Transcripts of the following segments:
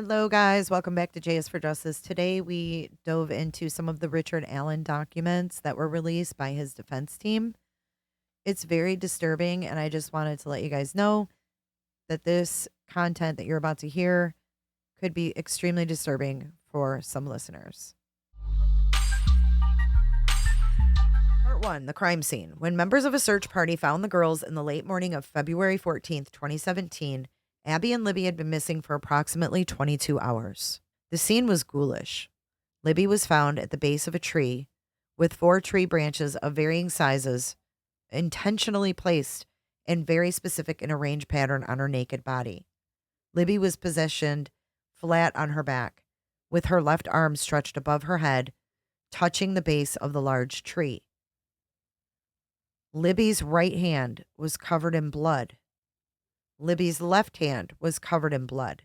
Hello, guys. Welcome back to JS for Justice. Today, we dove into some of the Richard Allen documents that were released by his defense team. It's very disturbing, and I just wanted to let you guys know that this content that you're about to hear could be extremely disturbing for some listeners. Part 1, the crime scene. When members of a search party found the girls in the late morning of February 14th, 2017, Abby and Libby had been missing for approximately 22 hours. The scene was ghoulish. Libby was found at the base of a tree with four tree branches of varying sizes intentionally placed in very specific and arranged pattern on her naked body. Libby was positioned flat on her back, with her left arm stretched above her head, touching the base of the large tree. Libby's right hand was covered in blood. Libby's left hand was covered in blood.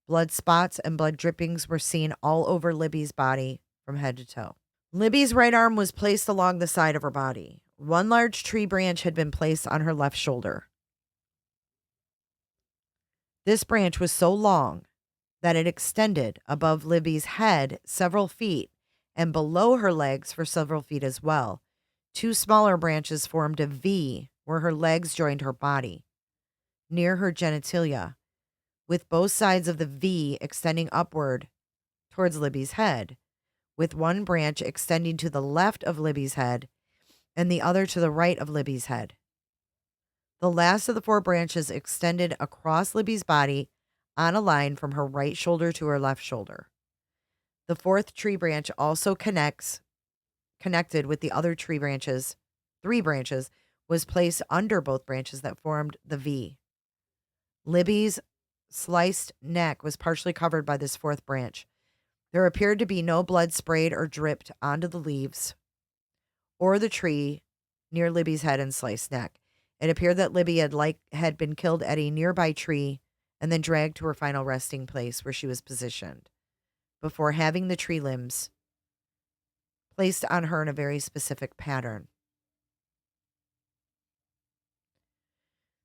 Blood spots and blood drippings were seen all over Libby's body from head to toe. Libby's right arm was placed along the side of her body. One large tree branch had been placed on her left shoulder. This branch was so long that it extended above Libby's head several feet and below her legs for several feet as well. Two smaller branches formed a V where her legs joined her body, near her genitalia, with both sides of the V extending upward towards Libby's head, with one branch extending to the left of Libby's head and the other to the right of Libby's head. The last of the four branches extended across Libby's body on a line from her right shoulder to her left shoulder. The fourth tree branch also connected with the other three branches, was placed under both branches that formed the V. Libby's sliced neck was partially covered by this fourth branch. There appeared to be no blood sprayed or dripped onto the leaves or the tree near Libby's head and sliced neck. It appeared that Libby had been killed at a nearby tree and then dragged to her final resting place where she was positioned before having the tree limbs placed on her in a very specific pattern.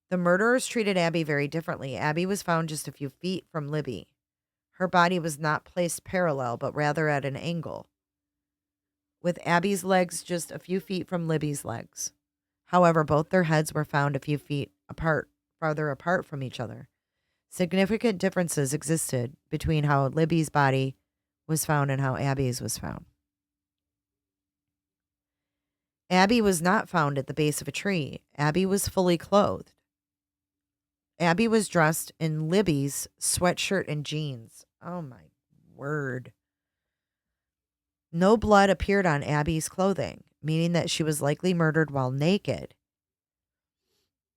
The murderers treated Abby very differently. Abby was found just a few feet from Libby. Her body was not placed parallel, but rather at an angle, with Abby's legs just a few feet from Libby's legs. However, both their heads were found a few feet apart, farther apart from each other. Significant differences existed between how Libby's body was found and how Abby's was found. Abby was not found at the base of a tree. Abby was fully clothed. Abby was dressed in Libby's sweatshirt and jeans. Oh my word. No blood appeared on Abby's clothing, meaning that she was likely murdered while naked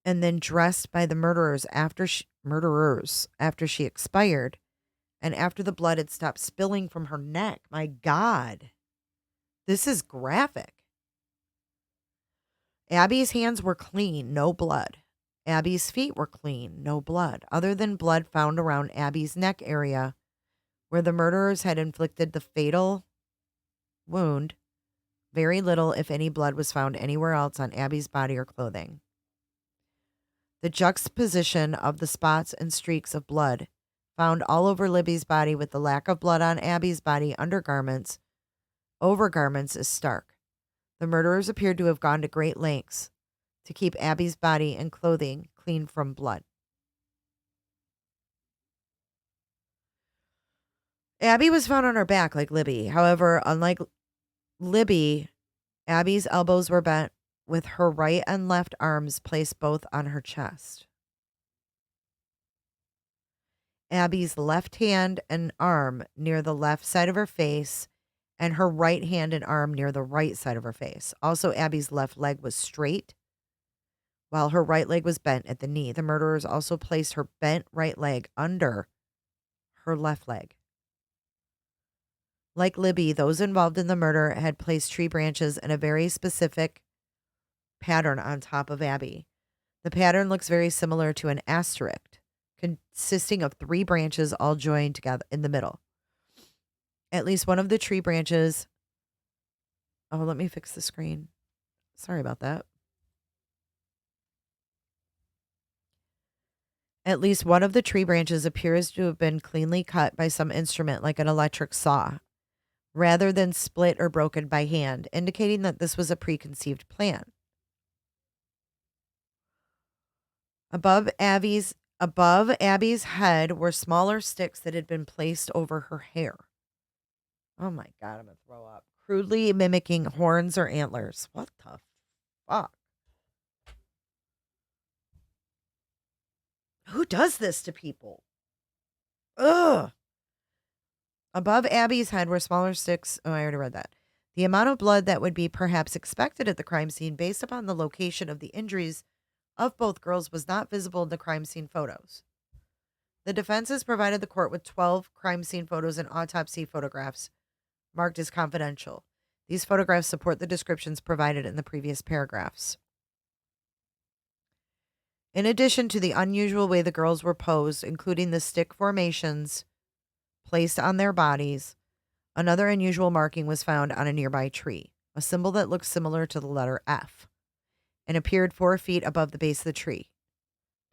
and then dressed by the murderers after she expired and after the blood had stopped spilling from her neck. My God. This is graphic. Abby's hands were clean, no blood. Abby's feet were clean, no blood, other than blood found around Abby's neck area where the murderers had inflicted the fatal wound. Very little, if any, blood was found anywhere else on Abby's body or clothing. The juxtaposition of the spots and streaks of blood found all over Libby's body with the lack of blood on Abby's body overgarments is stark. The murderers appeared to have gone to great lengths to keep Abby's body and clothing clean from blood. Abby was found on her back like Libby. However, unlike Libby, Abby's elbows were bent with her right and left arms placed both on her chest. Abby's left hand and arm near the left side of her face, and her right hand and arm near the right side of her face. Also, Abby's left leg was straight, while her right leg was bent at the knee. The murderers also placed her bent right leg under her left leg. Like Libby, those involved in the murder had placed tree branches in a very specific pattern on top of Abby. The pattern looks very similar to an asterisk, consisting of three branches all joined together in the middle. At least one of the tree branches. Oh, let me fix the screen. Sorry about that. At least one of the tree branches appears to have been cleanly cut by some instrument like an electric saw, rather than split or broken by hand, indicating that this was a preconceived plan. Above Abby's head were smaller sticks that had been placed over her hair. Oh my god, I'm gonna throw up. Crudely mimicking horns or antlers. What the fuck? Who does this to people? Ugh. Above Abby's head were smaller sticks. Oh, I already read that. The amount of blood that would be perhaps expected at the crime scene based upon the location of the injuries of both girls was not visible in the crime scene photos. The defense has provided the court with 12 crime scene photos and autopsy photographs marked as confidential. These photographs support the descriptions provided in the previous paragraphs. In addition to the unusual way the girls were posed, including the stick formations placed on their bodies, another unusual marking was found on a nearby tree, a symbol that looked similar to the letter F, and appeared 4 feet above the base of the tree.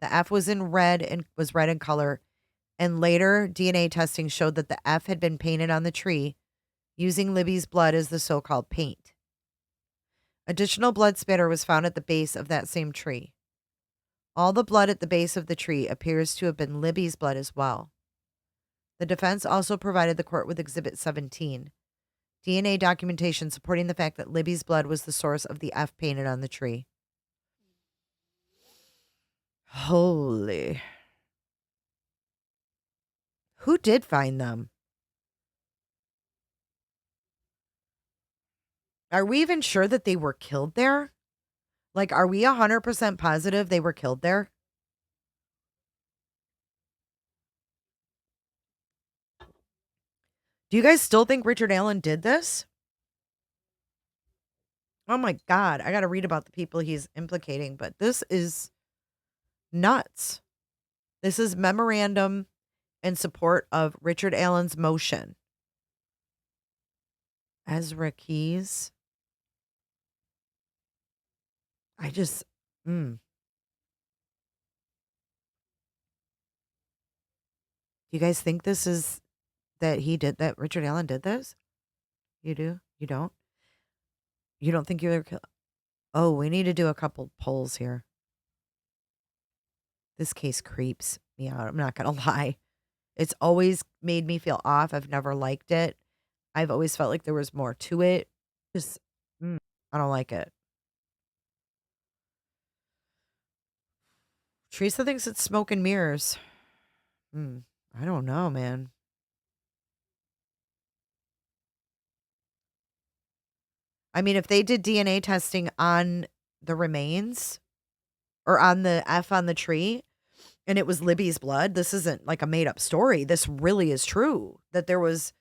The F was red in color, and later DNA testing showed that the F had been painted on the tree using Libby's blood as the so-called paint. Additional blood spatter was found at the base of that same tree. All the blood at the base of the tree appears to have been Libby's blood as well. The defense also provided the court with Exhibit 17, DNA documentation supporting the fact that Libby's blood was the source of the F painted on the tree. Holy. Who did find them? Are we even sure that they were killed there? Like, are we 100% positive they were killed there? Do you guys still think Richard Allen did this? Oh my God, I got to read about the people he's implicating, but this is nuts. This is memorandum in support of Richard Allen's motion. Ezra Keys. I just, Do you guys think this is that Richard Allen did this? You do? You don't? You don't think you were killed? Oh, we need to do a couple polls here. This case creeps me out. I'm not going to lie. It's always made me feel off. I've never liked it. I've always felt like there was more to it. Just, I don't like it. Teresa thinks it's smoke and mirrors. I don't know, man. I mean, if they did DNA testing on the remains or on the F on the tree and it was Libby's blood, this isn't like a made up story. This really is true that there was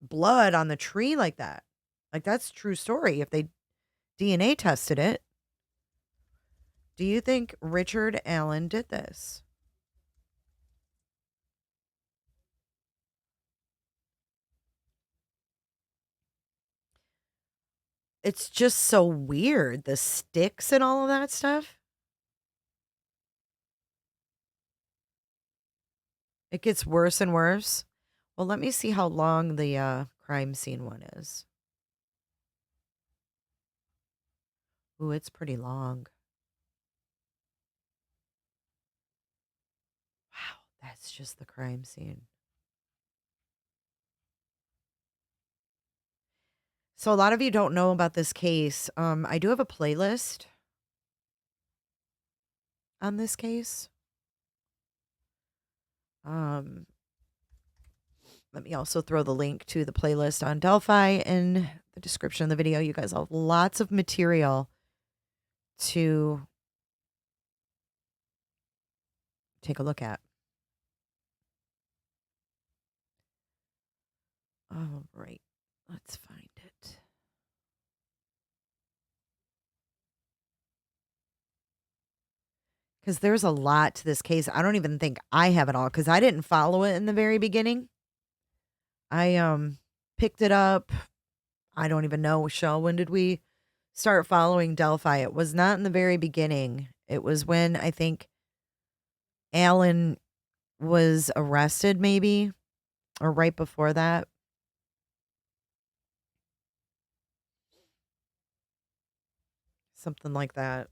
blood on the tree like that. Like, that's a true story if they DNA tested it. Do you think Richard Allen did this? It's just so weird. The sticks and all of that stuff. It gets worse and worse. Well, let me see how long the crime scene one is. Ooh, it's pretty long. Wow, that's just the crime scene. So a lot of you don't know about this case. I do have a playlist on this case. Let me also throw the link to the playlist on Delphi in the description of the video. You guys have lots of material to take a look at. All right, let's find it. Because there's a lot to this case. I don't even think I have it all because I didn't follow it in the very beginning. I picked it up. I don't even know, Michelle, when did we start following Delphi? It was not in the very beginning. It was when I think Alan was arrested, maybe, or right before that. Something like that.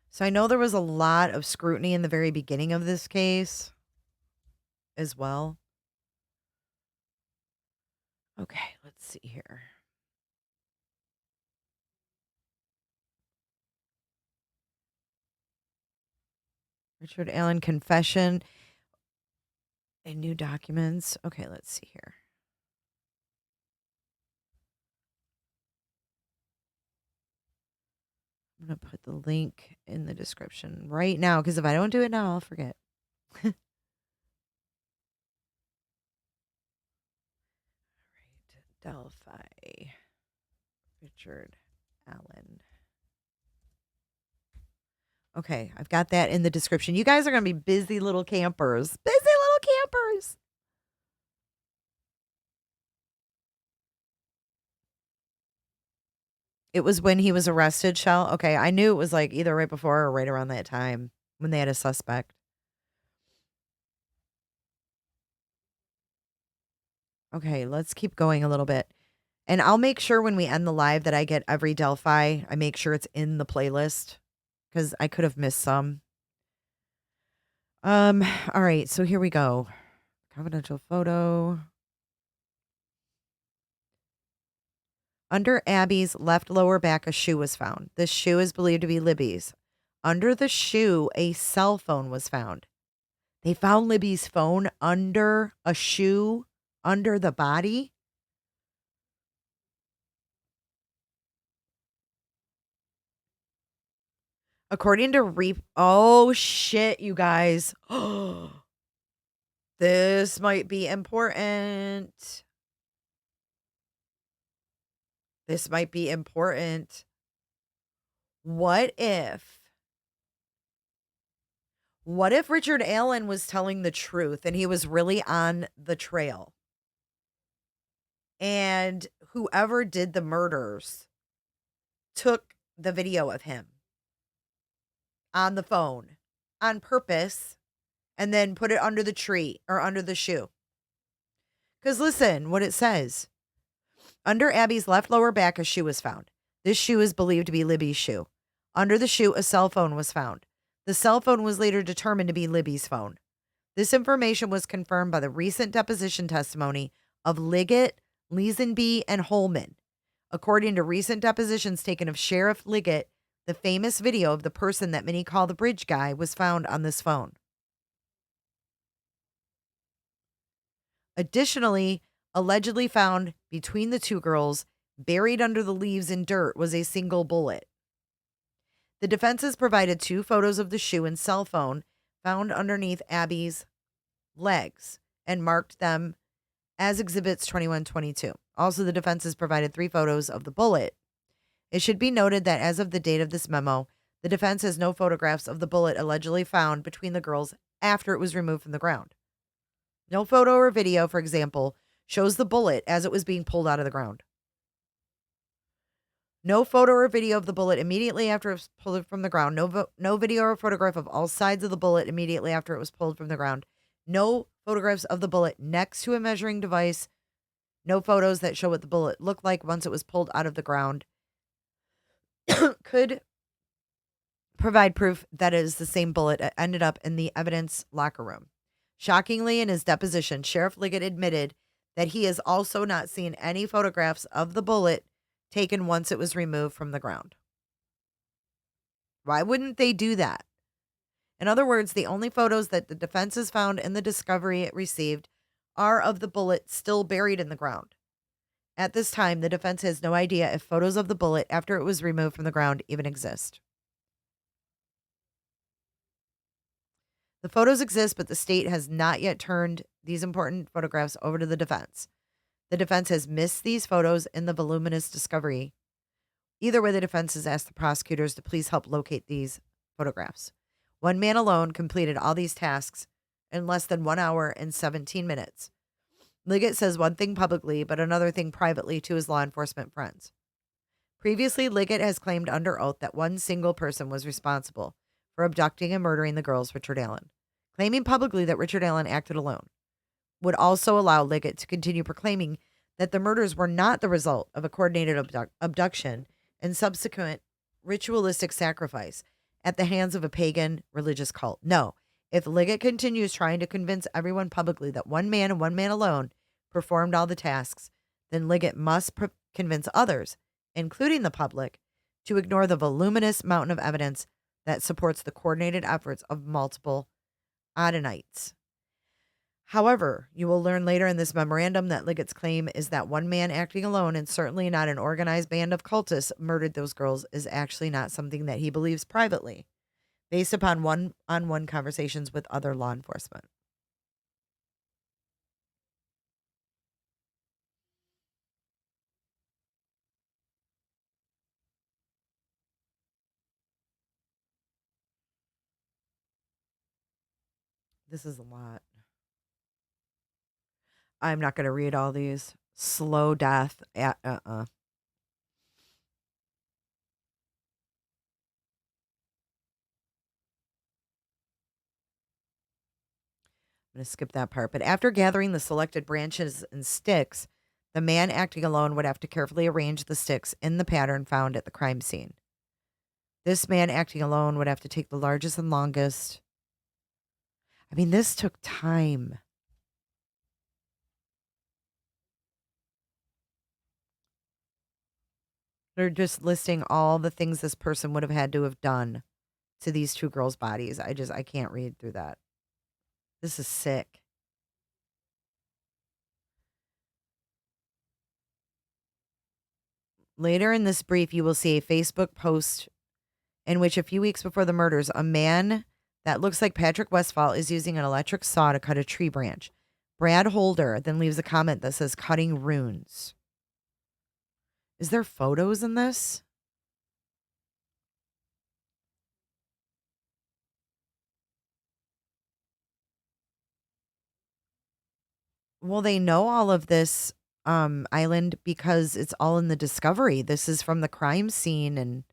So I know there was a lot of scrutiny in the very beginning of this case as well. Okay, let's see here. Richard Allen confession and new documents. Okay, let's see here. I'm going to put the link in the description right now because if I don't do it now, I'll forget. Delphi. Richard Allen. Okay, I've got that in the description. You guys are going to be busy little campers. Busy little campers. It was when he was arrested, Shell. Okay, I knew it was like either right before or right around that time when they had a suspect. Okay, let's keep going a little bit. And I'll make sure when we end the live that I get every Delphi. I make sure it's in the playlist because I could have missed some. All right, so here we go. Confidential photo. Under Abby's left lower back, a shoe was found. This shoe is believed to be Libby's. Under the shoe, a cell phone was found. They found Libby's phone under a shoe, under the body. According to oh shit, you guys. This might be important. This might be important. What if Richard Allen was telling the truth and he was really on the trail? And whoever did the murders took the video of him on the phone on purpose and then put it under the tree or under the shoe. Because listen what it says. Under Abby's left lower back, a shoe was found. This shoe is believed to be Libby's shoe. Under the shoe, a cell phone was found. The cell phone was later determined to be Libby's phone. This information was confirmed by the recent deposition testimony of Liggett, Leesenby, and Holman. According to recent depositions taken of Sheriff Liggett, the famous video of the person that many call the bridge guy was found on this phone. Additionally, allegedly found between the two girls, buried under the leaves and dirt, was a single bullet. The defense has provided 2 photos of the shoe and cell phone found underneath Abby's legs and marked them as exhibits 21-22. Also, the defense has provided 3 photos of the bullet. It should be noted that as of the date of this memo, the defense has no photographs of the bullet allegedly found between the girls after it was removed from the ground. No photo or video, for example, shows the bullet as it was being pulled out of the ground. No photo or video of the bullet immediately after it was pulled from the ground. No video or photograph of all sides of the bullet immediately after it was pulled from the ground. No photographs of the bullet next to a measuring device. No photos that show what the bullet looked like once it was pulled out of the ground. Could provide proof that it is the same bullet that ended up in the evidence locker room. Shockingly, in his deposition, Sheriff Liggett admitted that he has also not seen any photographs of the bullet taken once it was removed from the ground. Why wouldn't they do that? In other words, the only photos that the defense has found in the discovery it received are of the bullet still buried in the ground. At this time, the defense has no idea if photos of the bullet after it was removed from the ground even exist. The photos exist, but the state has not yet turned these important photographs over to the defense. The defense has missed these photos in the voluminous discovery. Either way, the defense has asked the prosecutors to please help locate these photographs. One man alone completed all these tasks in less than 1 hour and 17 minutes. Liggett says one thing publicly, but another thing privately to his law enforcement friends. Previously, Liggett has claimed under oath that one single person was responsible for abducting and murdering the girls, Richard Allen, claiming publicly that Richard Allen acted alone. Would also allow Liggett to continue proclaiming that the murders were not the result of a coordinated abduction and subsequent ritualistic sacrifice at the hands of a pagan religious cult. No, if Liggett continues trying to convince everyone publicly that one man and one man alone performed all the tasks, then Liggett must convince others, including the public, to ignore the voluminous mountain of evidence that supports the coordinated efforts of multiple Odinites. However, you will learn later in this memorandum that Liggett's claim is that one man acting alone and certainly not an organized band of cultists murdered those girls is actually not something that he believes privately, based upon one-on-one conversations with other law enforcement. This is a lot. I'm not going to read all these. Slow death. I'm going to skip that part. But after gathering the selected branches and sticks, the man acting alone would have to carefully arrange the sticks in the pattern found at the crime scene. This man acting alone would have to take the largest and longest. I mean, this took time. They're just listing all the things this person would have had to have done to these two girls' bodies. I can't read through that. This is sick. Later in this brief, you will see a Facebook post in which a few weeks before the murders, a man that looks like Patrick Westphal is using an electric saw to cut a tree branch. Brad Holder then leaves a comment that says cutting runes. Is there photos in this? Well, they know all of this island because it's all in the discovery. This is from the crime scene and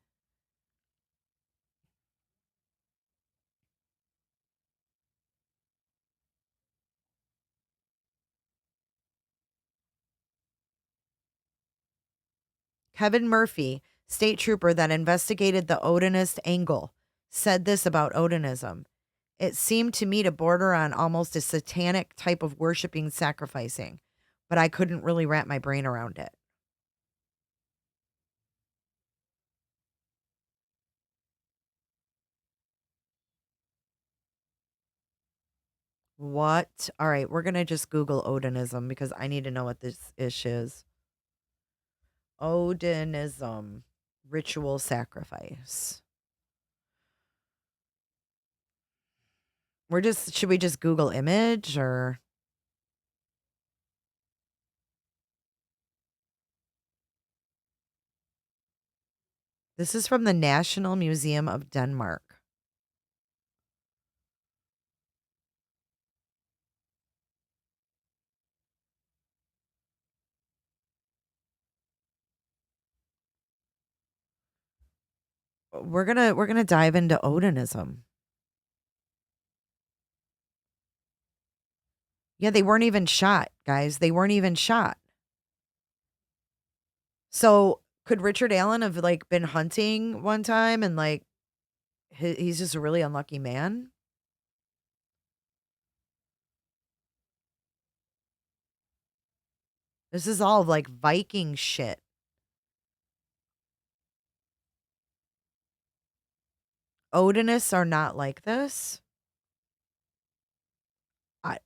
Kevin Murphy, state trooper that investigated the Odinist angle, said this about Odinism. It seemed to me to border on almost a satanic type of worshiping sacrificing, but I couldn't really wrap my brain around it. What? All right, we're going to just Google Odinism because I need to know what this ish is. Odinism, ritual sacrifice. Should we just Google image or this is from the National Museum of Denmark. We're gonna dive into Odinism. Yeah, they weren't even shot, guys. They weren't even shot. So could Richard Allen have like been hunting one time and like he's just a really unlucky man? This is all like Viking shit. Odinists are not like this.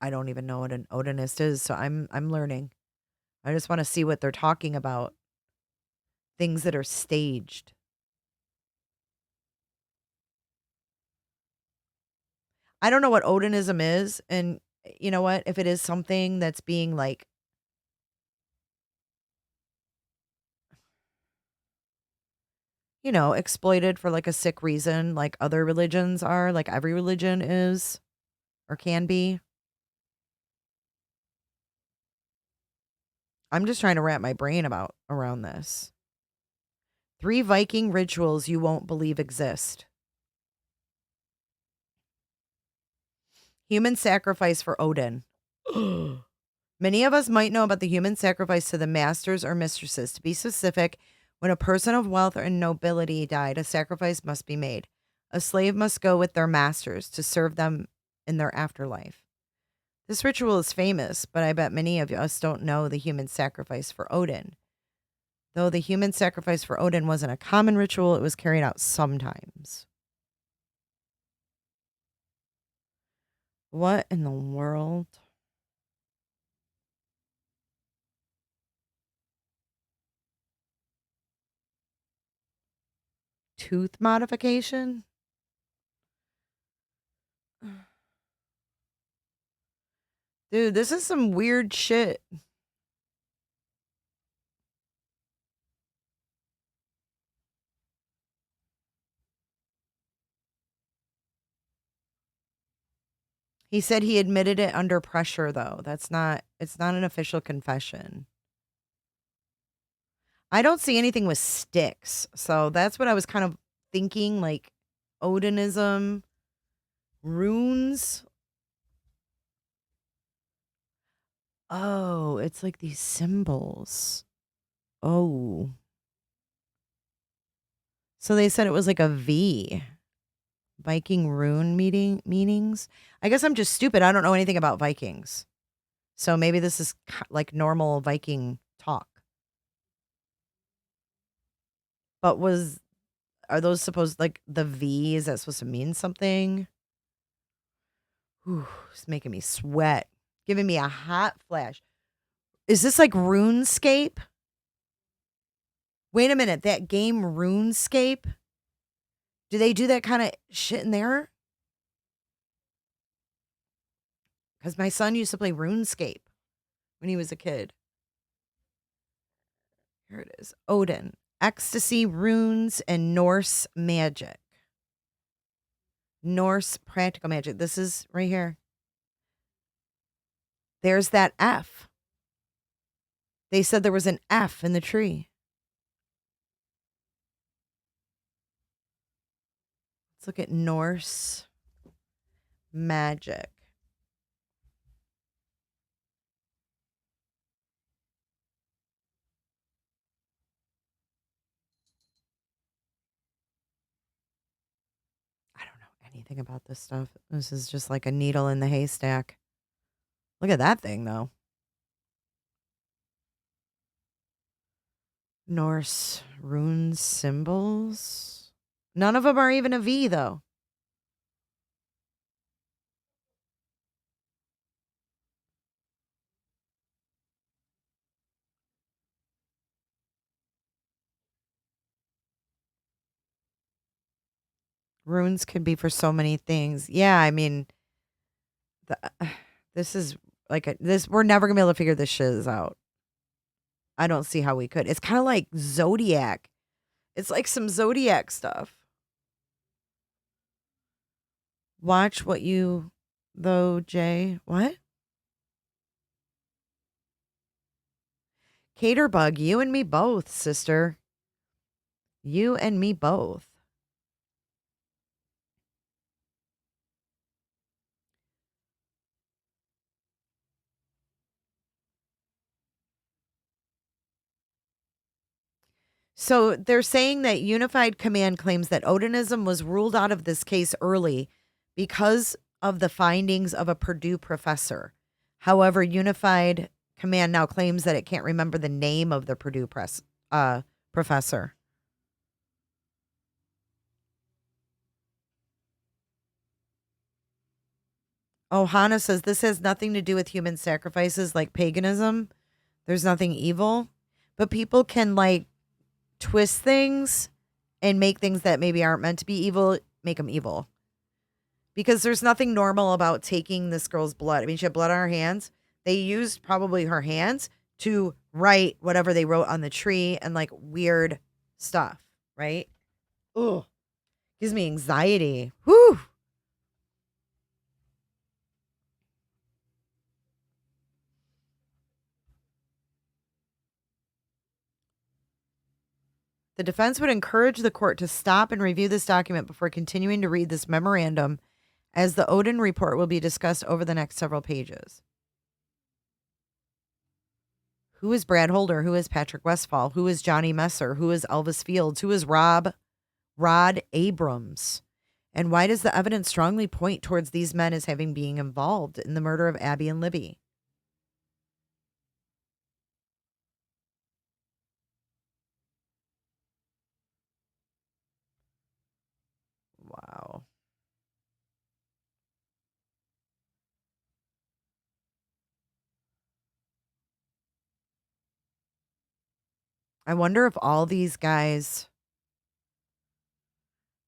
I don't even know what an Odinist is, so I'm learning. I just want to see what they're talking about. Things that are staged. I don't know what Odinism is, and you know what? If it is something that's being like exploited for like a sick reason, like other religions are, like every religion is or can be. I'm just trying to wrap my brain about around this. 3 Viking rituals you won't believe exist. Human sacrifice for Odin. Many of us might know about the human sacrifice to the masters or mistresses. To be specific, when a person of wealth or nobility died, a sacrifice must be made. A slave must go with their masters to serve them in their afterlife. This ritual is famous, but I bet many of us don't know the human sacrifice for Odin. Though the human sacrifice for Odin wasn't a common ritual, it was carried out sometimes. What in the world? Tooth modification? Dude, this is some weird shit. He said he admitted it under pressure, though. It's not an official confession. I don't see anything with sticks. So that's what I was kind of thinking, like Odinism, runes. Oh, it's like these symbols. Oh. So they said it was like a V. Viking rune meanings. I guess I'm just stupid. I don't know anything about Vikings. So maybe this is like normal Viking talk. But are those supposed like the V? Is that supposed to mean something? Whew, it's making me sweat, giving me a hot flash. Is this like RuneScape? Wait a minute, that game RuneScape? Do they do that kind of shit in there? Because my son used to play RuneScape when he was a kid. Here it is. Odin, ecstasy, runes, and Norse magic. Norse practical magic. This is right here. There's that F. They said there was an F in the tree. Let's look at Norse magic. I don't know anything about this stuff. This is just like a needle in the haystack. Look at that thing, though. Norse rune symbols. None of them are even a V, though. Runes could be for so many things. Yeah, I mean, the, this is like this. We're never gonna be able to figure this shit out. I don't see how we could. It's kind of like Zodiac. It's like some Zodiac stuff. Watch what you, though, Jay. What? Caterbug, you and me both, sister. You and me both. So they're saying that Unified Command claims that Odinism was ruled out of this case early because of the findings of a Purdue professor. However, Unified Command now claims that it can't remember the name of the Purdue professor. Oh, Hannah says this has nothing to do with human sacrifices like paganism. There's nothing evil, but people can like twist things and make things that maybe aren't meant to be evil, make them evil. Because there's nothing normal about taking this girl's blood. I mean, she had blood on her hands. They used probably her hands to write whatever they wrote on the tree and like weird stuff, right? Ugh. Gives me anxiety. Whew. The defense would encourage the court to stop and review this document before continuing to read this memorandum, as the Odin report will be discussed over the next several pages. Who is Brad Holder? Who is Patrick Westphal? Who is Johnny Messer? Who is Elvis Fields? Who is Rod Abrams? And why does the evidence strongly point towards these men as having been involved in the murder of Abby and Libby? Wow. I wonder if all these guys.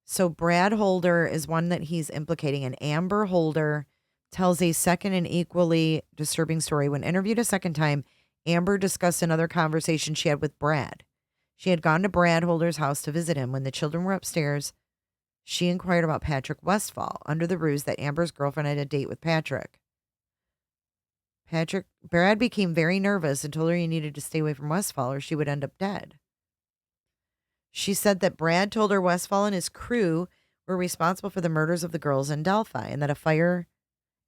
So Brad Holder is one that he's implicating, and Amber Holder tells a second and equally disturbing story. When interviewed a second time, Amber discussed another conversation she had with Brad. She had gone to Brad Holder's house to visit him. When the children were upstairs, she inquired about Patrick Westphal under the ruse that Amber's girlfriend had a date with Patrick. Brad became very nervous and told her he needed to stay away from Westphal or she would end up dead. She said that Brad told her Westphal and his crew were responsible for the murders of the girls in Delphi and that a fire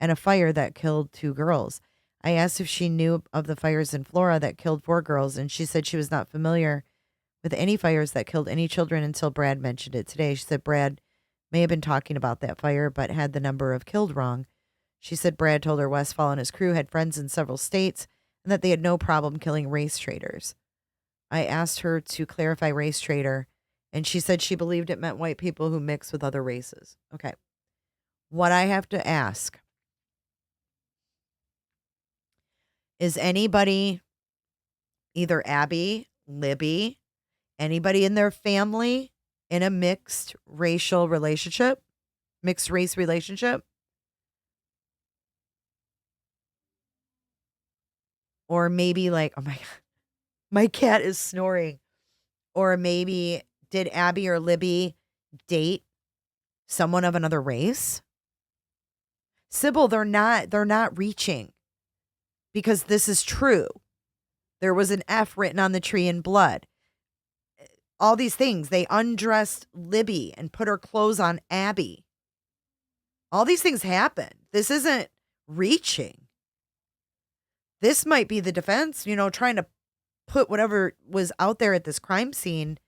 that killed 2 girls. I asked if she knew of the fires in Florida that killed 4 girls, and she said she was not familiar with any fires that killed any children until Brad mentioned it today. She said Brad may have been talking about that fire, but had the number of killed wrong. She said Brad told her Westphal and his crew had friends in several states and that they had no problem killing race traders. I asked her to clarify race trader, and she said she believed it meant white people who mix with other races. Okay. What I have to ask is anybody, either Abby, Libby, anybody in their family in a mixed race relationship? Or maybe like, oh my God, my cat is snoring. Or maybe did Abby or Libby date someone of another race? Sybil, they're not reaching because this is true. There was an F written on the tree in blood. All these things. They undressed Libby and put her clothes on Abby. All these things happen. This isn't reaching. This might be the defense, trying to put whatever was out there at this crime scene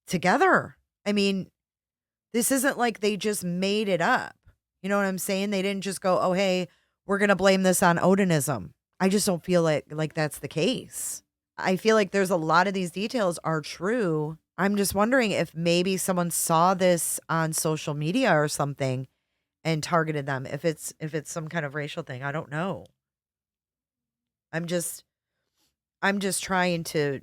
together. I mean, this isn't like they just made it up. You know what I'm saying? They didn't just go, oh, hey, we're going to blame this on Odinism. I just don't feel like that's the case. I feel like there's a lot of these details are true. I'm just wondering if maybe someone saw this on social media or something and targeted them. If it's some kind of racial thing, I don't know. I'm just trying to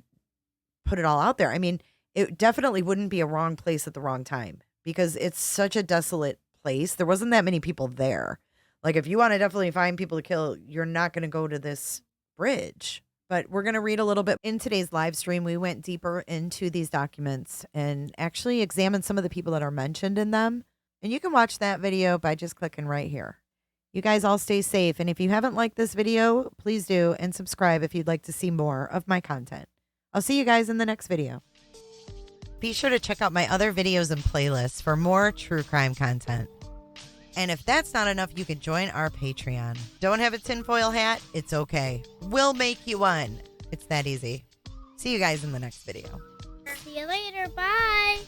put it all out there. I mean, it definitely wouldn't be a wrong place at the wrong time because it's such a desolate place. There wasn't that many people there. Like, if you want to definitely find people to kill, you're not going to go to this bridge. But we're going to read a little bit. In today's live stream, we went deeper into these documents and actually examined some of the people that are mentioned in them. And you can watch that video by just clicking right here. You guys all stay safe. And if you haven't liked this video, please do, and subscribe if you'd like to see more of my content. I'll see you guys in the next video. Be sure to check out my other videos and playlists for more true crime content. And if that's not enough, you can join our Patreon. Don't have a tinfoil hat? It's okay. We'll make you one. It's that easy. See you guys in the next video. See you later. Bye.